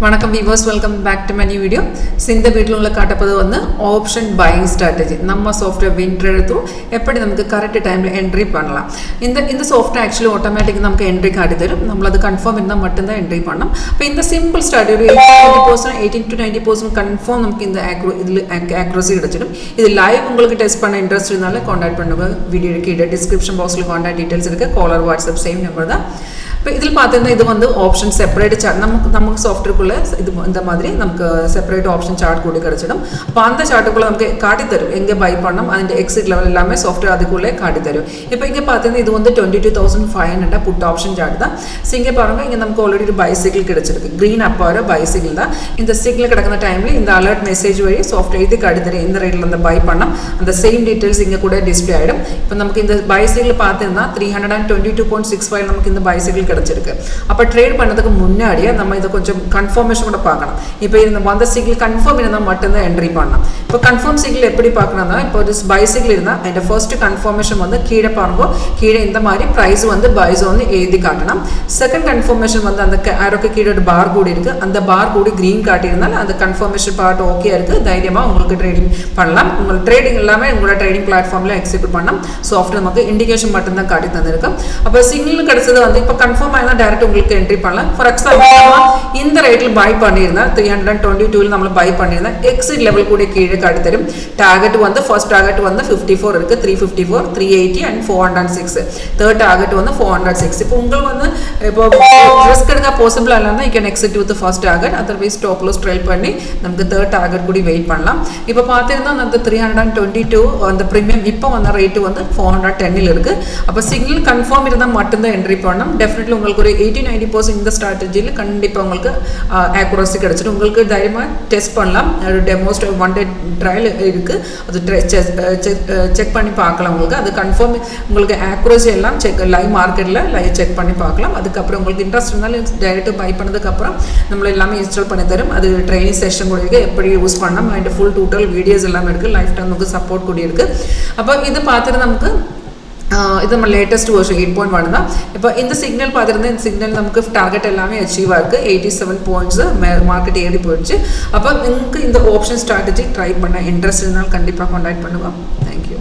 வணக்கம் viewers, welcome back to my new video. இந்த வீடியோல உங்களுக்கு காட்டப்போது வந்து ஆப்ஷன் பையிங் ஸ்ட்ராட்டஜி. நம்ம சாஃப்ட்வேர் WinTrader த்ரூ எப்படி நமக்கு கரெக்ட் டைம்ல என்ட்ரி பண்ணலாம். இந்த சாஃப்ட்வேர் ஆக்சுவலி ஆட்டோமேட்டிக் நமக்கு என்ட்ரி காட்டி தரும். நம்ம அது கன்ஃபார்ம் இருந்தா மட்டும் தான் என்ட்ரி பண்ணணும். இப்போ இந்த சிம்பிள் ஸ்ட்ராட்டஜி 18 to 90% கன்ஃபார்ம் நமக்கு இந்த accuracy கிடைச்சிடும். இது லைவ் உங்களுக்கு டெஸ்ட் பண்ண இன்ட்ரஸ்ட் இருந்தால कांटेक्ट பண்ணுங்க. வீடியோ கீழ டிஸ்கிரிப்ஷன் பாக்ஸ்ல कांटेक्ट டீடைல்ஸ் இருக்கு. காலர் வாட்ஸ்அப் சேம் நம்பர் தான். இப்போ இதில் பார்த்தீங்கன்னா இது வந்து ஆப்ஷன் செப்பரேட் சார்ட் நமக்கு சாஃப்ட்வேருக்குள்ளே இது இந்த மாதிரி நமக்கு செப்பரேட் ஆப்ஷன் சார்ட் கூட கிடச்சிடும். அப்போ அந்த சார்ட்டுக்குள்ளே நமக்கு காட்டி தரும் எங்கே பை பண்ணணும் அதிൻ്റെ எக்ஸிட் லெவல் எல்லாமே சாஃப்ட்வேர் அதுக்குள்ளே காட்டி தரும். இப்போ இங்கே பார்த்தீங்கன்னா இது வந்து 22,500 புட் ஆப்ஷன் சார்ட் தான். ஸோ இங்கே பாருங்கள் இங்கே நமக்கு ஆல்ரெடி ஒரு பைசைக்கிள் கிடச்சிருக்கு. க்ரீன் அப்பார பைசைக்கிள் தான். இந்த சிக்னல் கிடக்கிற டைமில் இந்த அலர்ட் மெசேஜ் வழி சாஃப்ட்வேர் இது காட்டி தரும் இந்த ரேட்டில் அந்த பை பண்ணோம் அந்த சேம் டீட்டெயில்ஸ் இங்கே கூட டிஸ்பிளே ஆகிடும். இப்போ நமக்கு இந்த பைசைக்கிள் பார்த்தீங்கன்னா 322.65 நமக்கு இந்த பைசைக்கிள் கிடைச்சிருக்கு. அப்போ ட்ரேட் பண்ணதுக்கு முன்னாடியே நம்ம இதை கொஞ்சம் கன்ஃபர்மேஷன் கூட பார்க்கணும். இப்போ இந்த வந்த சிக்னல் கன்ஃபார்ம் இருந்தால் மட்டும்தான் என்ட்ரி பண்ணலாம். இப்போ கன்ஃபார்ம் சிக்னல் எப்படி பார்க்கணும்னா இப்போ ஒரு பைசைக்கிள் இருந்தால் அந்த ஃபர்ஸ்ட் கன்ஃபர்மேஷன் வந்து கீழே பாருங்க கீழே இந்த மாதிரி ப்ரைஸ் வந்து பைஸ் வந்து எழுதி காட்டணும். செகண்ட் கன்ஃபர்மேஷன் வந்து அந்த ஆரோக்கு கீழே ஒரு பார் கூடி இருக்குது. அந்த பார் கூடி க்ரீன் காட்டியிருந்தால் அந்த கன்ஃபர்மேஷன் பார்ட் ஓகே இருக்குது. தைரியமாக உங்களுக்கு ட்ரேடிங் பண்ணலாம். உங்கள் ட்ரேடிங் எல்லாமே உங்களோட ட்ரேடிங் பிளாட்ஃபார்மில் எக்ஸிக்யூட் பண்ணலாம். சாஃப்ட்வேர் நமக்கு இண்டிகேஷன் மட்டும்தான் காட்டி தந்திருக்கும். அப்போ சிக்னல் கிடைச்சது வந்து இப்போ கன்ஃபார்ம் ஆயிருந்தால் டைரக்ட் உங்களுக்கு என்ட்ரி பண்ணலாம். ஃபார் எக்ஸாம்பிள் இந்த ரேட்டில் பை பண்ணியிருந்தா 322 நம்ம பை பண்ணியிருந்தா எக்ஸிட் லெவல் கூட கீழே காட்டி தரும். டார்கெட் வந்து ஃபர்ஸ்ட் டார்கெட் வந்து 54 இருக்குது, 354, 380 அண்ட் 406. தேர்ட் டார்கெட் வந்து 406. இப்போ உங்களுக்கு வந்து இப்போ ரிஸ்க் எடுக்க பாசிபிளாக இல்லைன்னா you can exit with first target. Otherwise stop loss trail பண்ணி நமக்கு தேர்ட் டார்கெட் கூட வெயிட் பண்ணலாம். இப்போ பார்த்தீங்கன்னா அந்த 322 அந்த ப்ரீமியம் இப்போ வந்த ரேட்டு வந்து 410 இருக்குது. அப்போ சிக்னல் கன்ஃபார்ம் இருந்தால் மட்டும்தான் என்ட்ரி பண்ணணும். டெஃபினெட்லி உங்களுக்கு ஒரு 80-90% இந்த ஸ்ட்ராட்டஜியில் கண்டிப்பாக உங்களுக்கு ஆக்குரசி கிடச்சிடும். உங்களுக்கு தைரியமாக டெஸ்ட் பண்ணலாம். டெமோஸ்ட் ஒன் டே ட்ரையல் இருக்குது. அது செக் பண்ணி பார்க்கலாம். உங்களுக்கு அது கன்ஃபார்ம் உங்களுக்கு ஆக்குரசி எல்லாம் லைவ் மார்க்கெட்டில் லைவ் செக் பண்ணி பார்க்கலாம். அதுக்கப்புறம் உங்களுக்கு இன்ட்ரெஸ்ட் இருந்தாலும் டைரெக்டாக பை பண்ணதுக்கப்புறம் நம்மளை எல்லாமே இன்ஸ்டால் பண்ணி தரும். அது ட்ரைனிங் செஷன் கூட இருக்குது. எப்படி யூஸ் பண்ணலாம் அண்ட் ஃபுல் டோட்டல் வீடியோஸ் எல்லாமே இருக்குது. லைஃப் டைம் நமக்கு சப்போர்ட் கூட இருக்குது. அப்போ இது பார்த்துட்டு நமக்கு இது நம்ம லேட்டஸ்ட் வெர்ஷன் 8.1 தான். இப்போ இந்த சிக்னல் பார்த்துருந்தா இந்த சிக்னல் நமக்கு டார்கெட் எல்லாமே அச்சீவாக இருக்குது. 87 பாயிண்ட்ஸ் மார்க்கெட் ஏறி போயிடுச்சு. அப்போ உங்களுக்கு இந்த ஆப்ஷன் ஸ்ட்ராட்டஜி ட்ரை பண்ண இன்ட்ரெஸ்ட் இருந்தாலும் கண்டிப்பாக கான்டாக்ட் பண்ணுவோம். தேங்க்யூ.